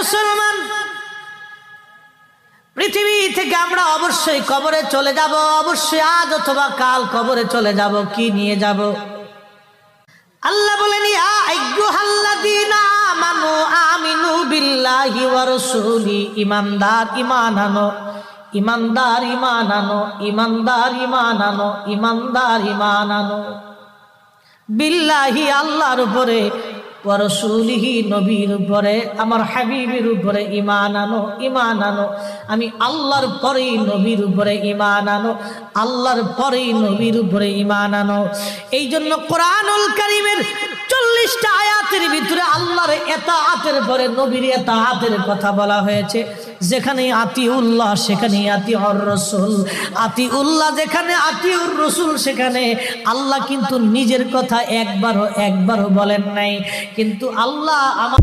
মুসলমান, পৃথিবী থেকে আমরা অবশ্যই কবরে চলে যাব, অবশ্যই আজ অথবা কাল কবরে চলে যাব। কি নিয়ে যাব? আল্লাহ বলেন, ইয়া আইয়ুহাল্লাযীনা আমানু আমিনু বিল্লাহি ওয়া রাসূলি। ঈমানদার ঈমান আনো, ঈমানদার ঈমান আনো, ঈমানদার ঈমান আনো, ঈমানদার ঈমান আনো। বিল্লাহি আল্লাহর উপরে, ওয়া রাসূলিহি নবীর উপরে, আমার হাবিবের উপরে ঈমান আনো, ঈমান আনো। আমি আল্লাহর পরেই নবীর উপরে ঈমান আনো, আল্লাহর পরেই নবীর উপরে ঈমান আনো। এই জন্য কোরআনুল কারীমের 40টা আয়াতের ভিতরে আল্লাহর ইতাআতের পরে নবীর ইতাআতের কথা বলা হয়েছে। যেখানে আতিউল্লাহ সেখানে আতিউর রাসূল, আতিউল্লাহ যেখানে আতিউর রাসূল সেখানে আল্লাহ কিন্তু নিজের কথা একবারও বলেন নাই। কিন্তু আল্লাহ আমার